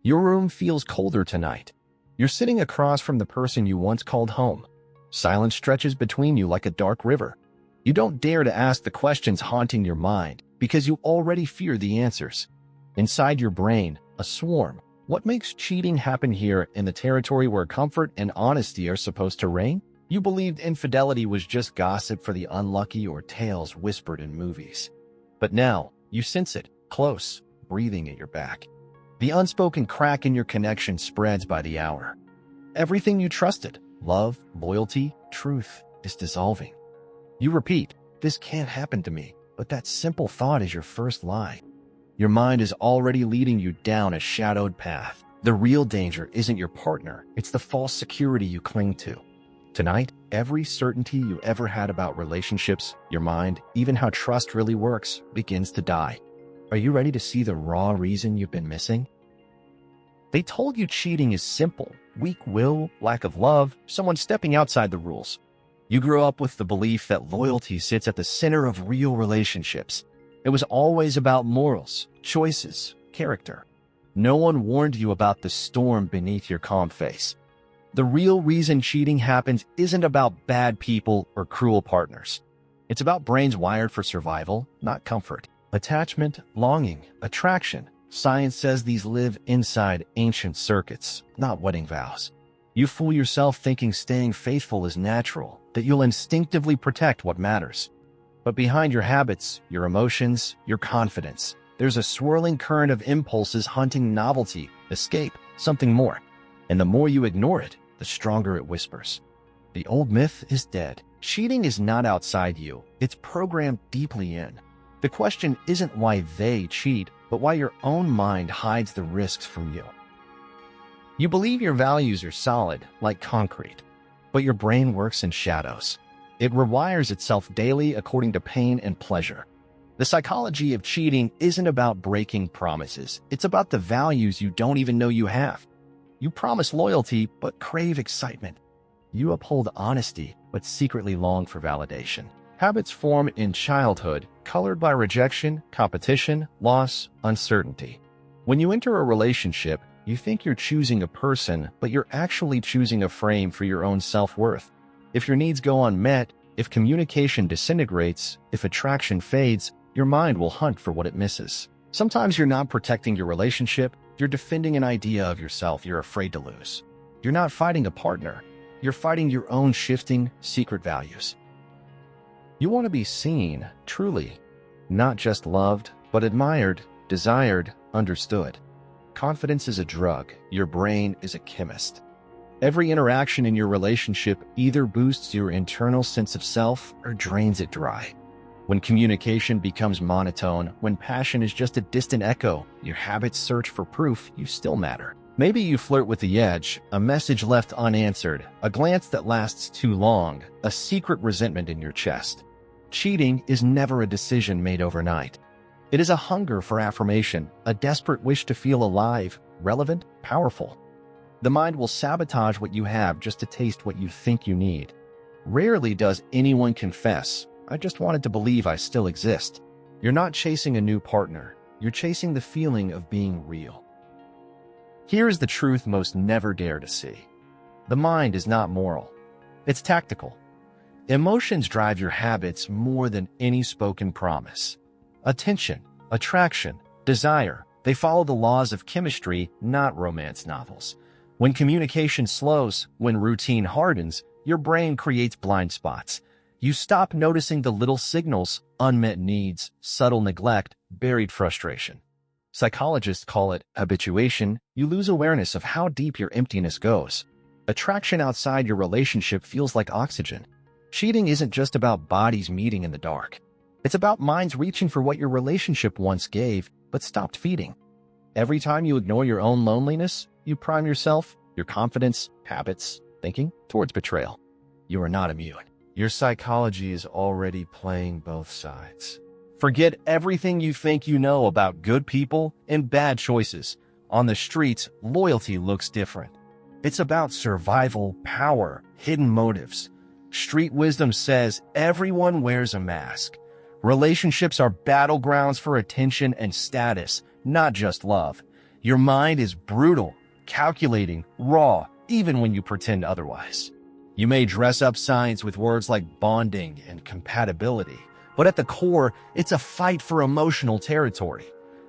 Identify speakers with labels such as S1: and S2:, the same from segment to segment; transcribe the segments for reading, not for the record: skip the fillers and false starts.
S1: Your room feels colder tonight. You're sitting across from the person you once called home. Silence stretches between you like a dark river. You don't dare to ask the questions haunting your mind because you already fear the answers. Inside your brain, a swarm. What makes cheating happen here in the territory where comfort and honesty are supposed to reign? You believed infidelity was just gossip for the unlucky or tales whispered in movies. But now, you sense it, close, breathing at your back. The unspoken crack in your connection spreads by the hour. Everything you trusted, love, loyalty, truth, is dissolving. You repeat, "This can't happen to me," but that simple thought is your first lie. Your mind is already leading you down a shadowed path. The real danger isn't your partner, it's the false security you cling to. Tonight, every certainty you ever had about relationships, your mind, even how trust really works, begins to die. Are you ready to see the raw reason you've been missing? They told you cheating is simple: weak will, lack of love, someone stepping outside the rules. You grew up with the belief that loyalty sits at the center of real relationships. It was always about morals, choices, character. No one warned you about the storm beneath your calm face. The real reason cheating happens isn't about bad people or cruel partners. It's about brains wired for survival, not comfort. Attachment, longing, attraction. Science says these live inside ancient circuits, not wedding vows. You fool yourself thinking staying faithful is natural, that you'll instinctively protect what matters. But behind your habits, your emotions, your confidence, there's a swirling current of impulses hunting novelty, escape, something more. And the more you ignore it, the stronger it whispers. The old myth is dead. Cheating is not outside you, it's programmed deeply in. The question isn't why they cheat, but why your own mind hides the risks from you. You believe your values are solid, like concrete, but your brain works in shadows. It rewires itself daily according to pain and pleasure. The psychology of cheating isn't about breaking promises. It's about the values you don't even know you have. You promise loyalty, but crave excitement. You uphold honesty, but secretly long for validation. Habits form in childhood, colored by rejection, competition, loss, uncertainty. When you enter a relationship, you think you're choosing a person, but you're actually choosing a frame for your own self-worth. If your needs go unmet, if communication disintegrates, if attraction fades, your mind will hunt for what it misses. Sometimes you're not protecting your relationship, you're defending an idea of yourself you're afraid to lose. You're not fighting a partner, you're fighting your own shifting, secret values. You want to be seen, truly, not just loved, but admired, desired, understood. Confidence is a drug, your brain is a chemist. Every interaction in your relationship either boosts your internal sense of self or drains it dry. When communication becomes monotone, when passion is just a distant echo, your habits search for proof you still matter. Maybe you flirt with the edge, a message left unanswered, a glance that lasts too long, a secret resentment in your chest. Cheating is never a decision made overnight. It is a hunger for affirmation, a desperate wish to feel alive, relevant, powerful. The mind will sabotage what you have just to taste what you think you need. Rarely does anyone confess, "I just wanted to believe I still exist." You're not chasing a new partner. You're chasing the feeling of being real. Here is the truth most never dare to see. The mind is not moral. It's tactical. Emotions drive your habits more than any spoken promise. Attention, attraction, desire, they follow the laws of chemistry, not romance novels. When communication slows, when routine hardens, your brain creates blind spots. You stop noticing the little signals, unmet needs, subtle neglect, buried frustration. Psychologists call it habituation. You lose awareness of how deep your emptiness goes. Attraction outside your relationship feels like oxygen. Cheating isn't just about bodies meeting in the dark. It's about minds reaching for what your relationship once gave, but stopped feeding. Every time you ignore your own loneliness, you prime yourself, your confidence, habits, thinking towards betrayal. You are not immune. Your psychology is already playing both sides. Forget everything you think you know about good people and bad choices. On the streets, loyalty looks different. It's about survival, power, hidden motives. Street wisdom says everyone wears a mask. Relationships are battlegrounds for attention and status, not just love. Your mind is brutal, calculating, raw, even when you pretend otherwise. You may dress up signs with words like bonding and compatibility, but at the core, it's a fight for emotional territory.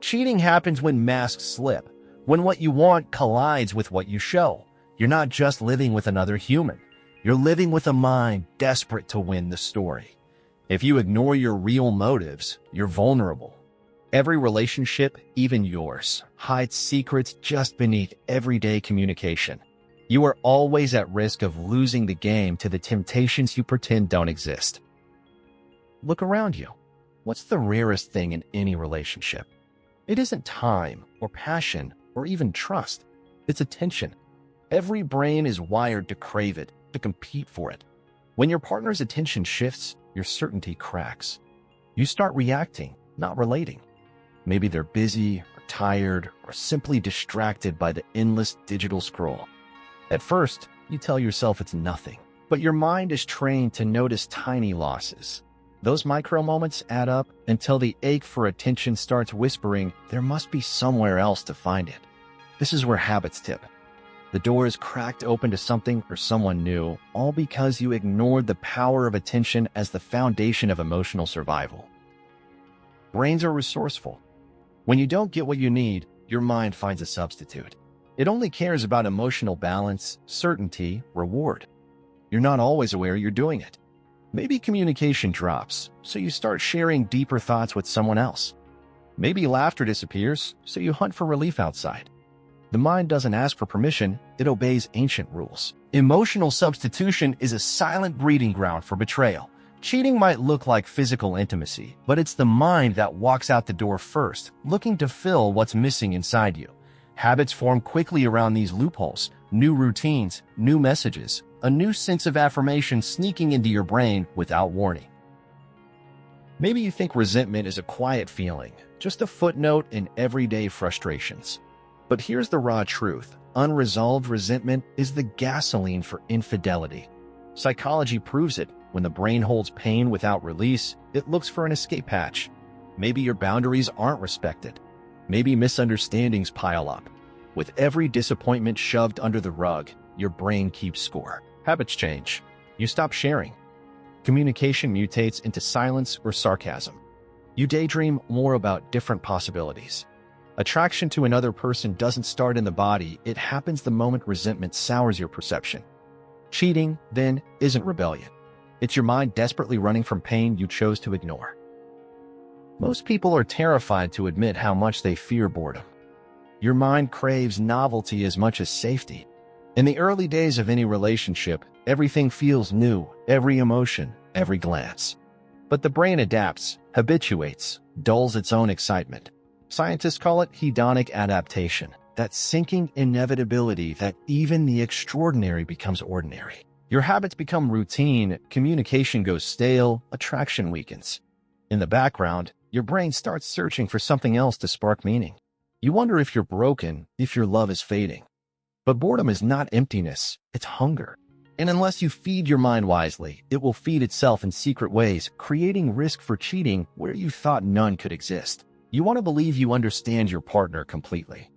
S1: Cheating happens when masks slip, when what you want collides with what you show. You're not just living with another human. You're living with a mind desperate to win the story. If you ignore your real motives, you're vulnerable. Every relationship, even yours, hides secrets just beneath everyday communication. You are always at risk of losing the game to the temptations you pretend don't exist. Look around you. What's the rarest thing in any relationship? It isn't time or passion or even trust. It's attention. Every brain is wired to crave it, to compete for it. When your partner's attention shifts, your certainty cracks. You start reacting, not relating. Maybe they're busy or tired or simply distracted by the endless digital scroll. At first, you tell yourself it's nothing, but your mind is trained to notice tiny losses. Those micro moments add up until the ache for attention starts whispering, there must be somewhere else to find it. This is where habits tip. The door is cracked open to something or someone new, all because you ignored the power of attention as the foundation of emotional survival. Brains are resourceful. When you don't get what you need, your mind finds a substitute. It only cares about emotional balance, certainty, reward. You're not always aware you're doing it. Maybe communication drops, so you start sharing deeper thoughts with someone else. Maybe laughter disappears, so you hunt for relief outside. The mind doesn't ask for permission, it obeys ancient rules. Emotional substitution is a silent breeding ground for betrayal. Cheating might look like physical intimacy, but it's the mind that walks out the door first, looking to fill what's missing inside you. Habits form quickly around these loopholes, new routines, new messages, a new sense of affirmation sneaking into your brain without warning. Maybe you think resentment is a quiet feeling, just a footnote in everyday frustrations. But here's the raw truth. Unresolved resentment is the gasoline for infidelity. Psychology proves it. When the brain holds pain without release, it looks for an escape hatch. Maybe your boundaries aren't respected. Maybe misunderstandings pile up. With every disappointment shoved under the rug, your brain keeps score. Habits change. You stop sharing. Communication mutates into silence or sarcasm. You daydream more about different possibilities. Attraction to another person doesn't start in the body, it happens the moment resentment sours your perception. Cheating, then, isn't rebellion. It's your mind desperately running from pain you chose to ignore. Most people are terrified to admit how much they fear boredom. Your mind craves novelty as much as safety. In the early days of any relationship, everything feels new, every emotion, every glance. But the brain adapts, habituates, dulls its own excitement. Scientists call it hedonic adaptation, that sinking inevitability that even the extraordinary becomes ordinary. Your habits become routine, communication goes stale, attraction weakens. In the background, your brain starts searching for something else to spark meaning. You wonder if you're broken, if your love is fading. But boredom is not emptiness, it's hunger. And unless you feed your mind wisely, it will feed itself in secret ways, creating risk for cheating where you thought none could exist. You want to believe you understand your partner completely.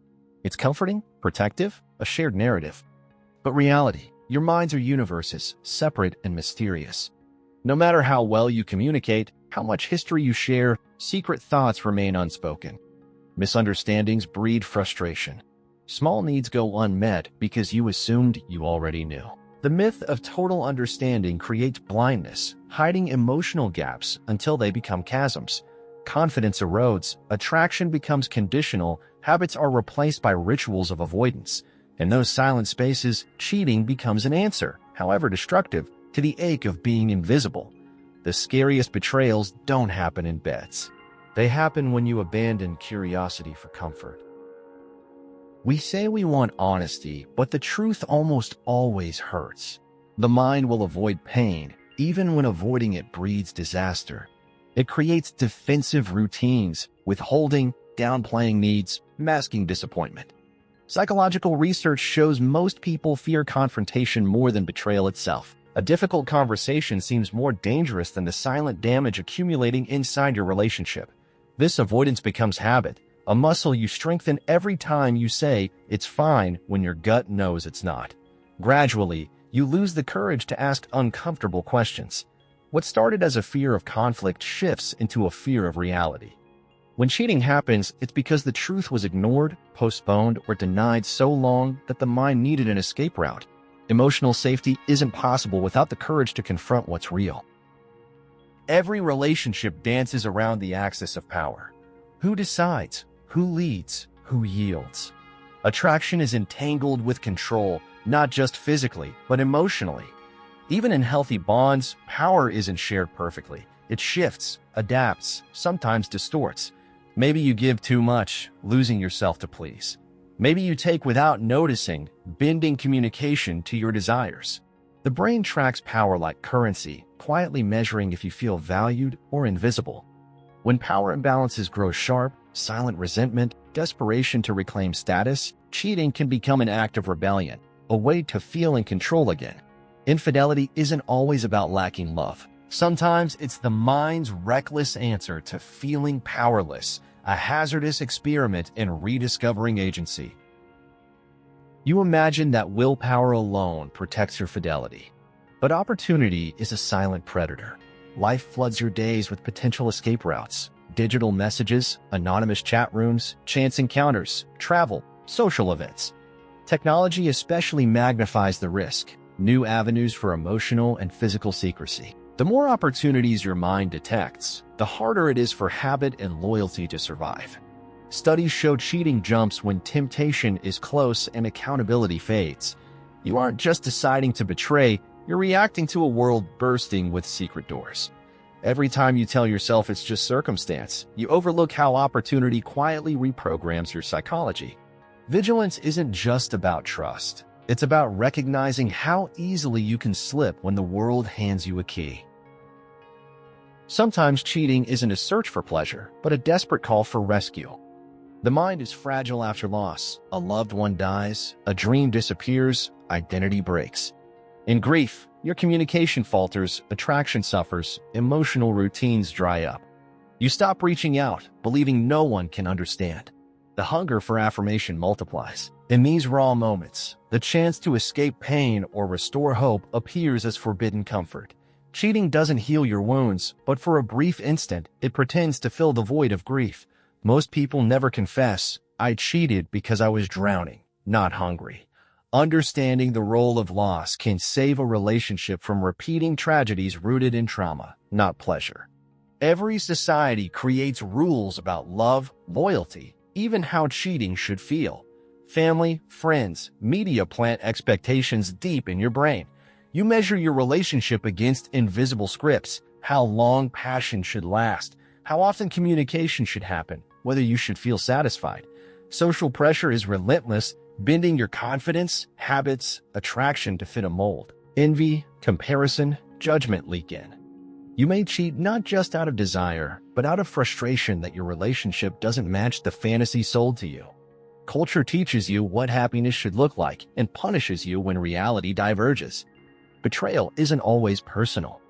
S1: It's comforting, protective, a shared narrative. But reality, your minds are universes, separate and mysterious. No matter how well you communicate, how much history you share, secret thoughts remain unspoken. Misunderstandings breed frustration. Small needs go unmet because you assumed you already knew. The myth of total understanding creates blindness, hiding emotional gaps until they become chasms. Confidence erodes, attraction becomes conditional, habits are replaced by rituals of avoidance. In those silent spaces, cheating becomes an answer, however destructive, to the ache of being invisible. The scariest betrayals don't happen in beds. They happen when you abandon curiosity for comfort. We say we want honesty, but the truth almost always hurts. The mind will avoid pain, even when avoiding it breeds disaster. It creates defensive routines, withholding, downplaying needs, masking disappointment. Psychological research shows most people fear confrontation more than betrayal itself. A difficult conversation seems more dangerous than the silent damage accumulating inside your relationship. This avoidance becomes habit, a muscle you strengthen every time you say it's fine when your gut knows it's not. Gradually, you lose the courage to ask uncomfortable questions. What started as a fear of conflict shifts into a fear of reality. When cheating happens, it's because the truth was ignored, postponed, or denied so long that the mind needed an escape route. Emotional safety isn't possible without the courage to confront what's real. Every relationship dances around the axis of power. Who decides? Who leads? Who yields? Attraction is entangled with control, not just physically, but emotionally. Even in healthy bonds, power isn't shared perfectly. It shifts, adapts, sometimes distorts. Maybe you give too much, losing yourself to please. Maybe you take without noticing, bending communication to your desires. The brain tracks power like currency, quietly measuring if you feel valued or invisible. When power imbalances grow sharp, silent resentment, desperation to reclaim status, cheating can become an act of rebellion, a way to feel in control again. Infidelity isn't always about lacking love. Sometimes it's the mind's reckless answer to feeling powerless, a hazardous experiment in rediscovering agency. You imagine that willpower alone protects your fidelity. But opportunity is a silent predator. Life floods your days with potential escape routes. Digital messages, anonymous chat rooms, chance encounters, travel, social events. Technology especially magnifies the risk. New avenues for emotional and physical secrecy. The more opportunities your mind detects, the harder it is for habit and loyalty to survive. Studies show cheating jumps when temptation is close and accountability fades. You aren't just deciding to betray, you're reacting to a world bursting with secret doors. Every time you tell yourself it's just circumstance, you overlook how opportunity quietly reprograms your psychology. Vigilance isn't just about trust. It's about recognizing how easily you can slip when the world hands you a key. Sometimes cheating isn't a search for pleasure, but a desperate call for rescue. The mind is fragile after loss. A loved one dies, a dream disappears, identity breaks. In grief, your communication falters, attraction suffers, emotional routines dry up. You stop reaching out, believing no one can understand. The hunger for affirmation multiplies. In these raw moments, the chance to escape pain or restore hope appears as forbidden comfort. Cheating doesn't heal your wounds, but for a brief instant, it pretends to fill the void of grief. Most people never confess, "I cheated because I was drowning, not hungry." Understanding the role of loss can save a relationship from repeating tragedies rooted in trauma, not pleasure. Every society creates rules about love, loyalty, even how cheating should feel. Family, friends, media plant expectations deep in your brain. You measure your relationship against invisible scripts, how long passion should last, how often communication should happen, whether you should feel satisfied. Social pressure is relentless, bending your confidence, habits, attraction to fit a mold. Envy, comparison, judgment leak in. You may cheat not just out of desire, but out of frustration that your relationship doesn't match the fantasy sold to you. Culture teaches you what happiness should look like and punishes you when reality diverges. Betrayal isn't always personal.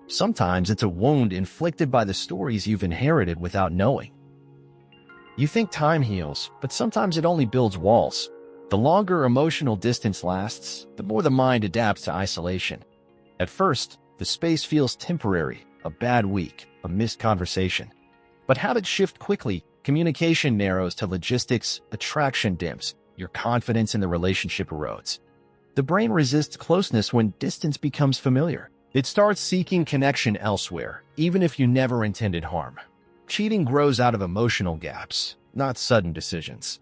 S1: Sometimes it's a wound inflicted by the stories you've inherited without knowing. You think time heals, but sometimes it only builds walls. The longer emotional distance lasts, the more the mind adapts to isolation. At first, the space feels temporary, a bad week, a missed conversation. But habits shift quickly, communication narrows to logistics, attraction dims, your confidence in the relationship erodes. The brain resists closeness when distance becomes familiar. It starts seeking connection elsewhere, even if you never intended harm. Cheating grows out of emotional gaps, not sudden decisions.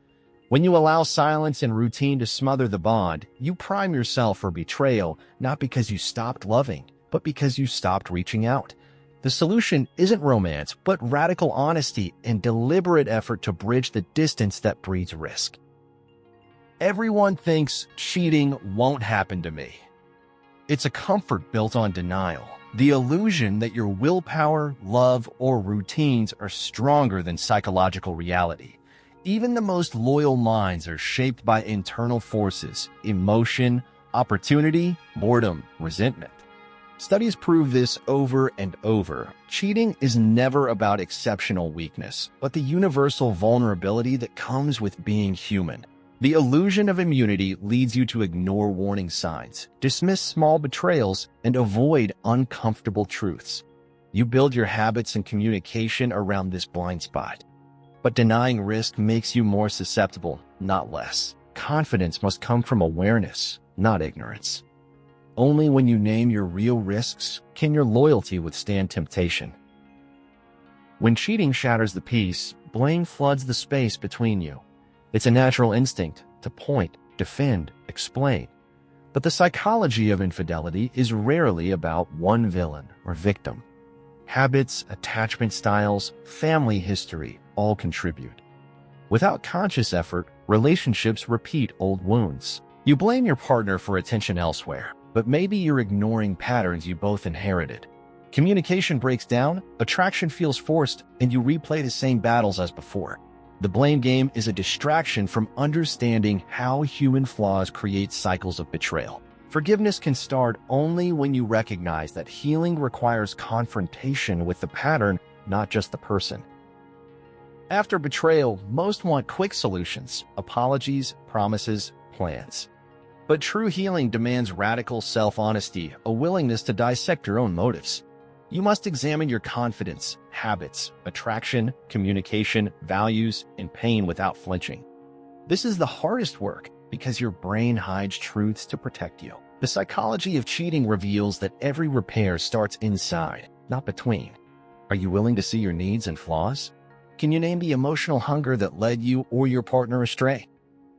S1: When you allow silence and routine to smother the bond, you prime yourself for betrayal, not because you stopped loving, but because you stopped reaching out. The solution isn't romance, but radical honesty and deliberate effort to bridge the distance that breeds risk. Everyone thinks cheating won't happen to me. It's a comfort built on denial, the illusion that your willpower, love, or routines are stronger than psychological reality. Even the most loyal minds are shaped by internal forces, emotion, opportunity, boredom, resentment. Studies prove this over and over. Cheating is never about exceptional weakness, but the universal vulnerability that comes with being human. The illusion of immunity leads you to ignore warning signs, dismiss small betrayals, and avoid uncomfortable truths. You build your habits and communication around this blind spot. But denying risk makes you more susceptible, not less. Confidence must come from awareness, not ignorance. Only when you name your real risks can your loyalty withstand temptation. When cheating shatters the peace, blame floods the space between you. It's a natural instinct to point, defend, explain. But the psychology of infidelity is rarely about one villain or victim. Habits, attachment styles, family history all contribute. Without conscious effort, relationships repeat old wounds. You blame your partner for attention elsewhere, but maybe you're ignoring patterns you both inherited. Communication breaks down, attraction feels forced, and you replay the same battles as before. The blame game is a distraction from understanding how human flaws create cycles of betrayal. Forgiveness can start only when you recognize that healing requires confrontation with the pattern, not just the person. After betrayal, most want quick solutions, apologies, promises, plans. But true healing demands radical self-honesty, a willingness to dissect your own motives. You must examine your confidence, habits, attraction, communication, values, and pain without flinching. This is the hardest work because your brain hides truths to protect you. The psychology of cheating reveals that every repair starts inside, not between. Are you willing to see your needs and flaws? Can you name the emotional hunger that led you or your partner astray?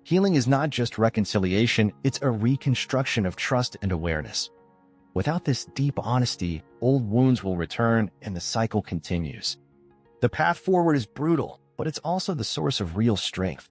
S1: Healing is not just reconciliation, it's a reconstruction of trust and awareness. Without this deep honesty, old wounds will return and the cycle continues. The path forward is brutal, but it's also the source of real strength.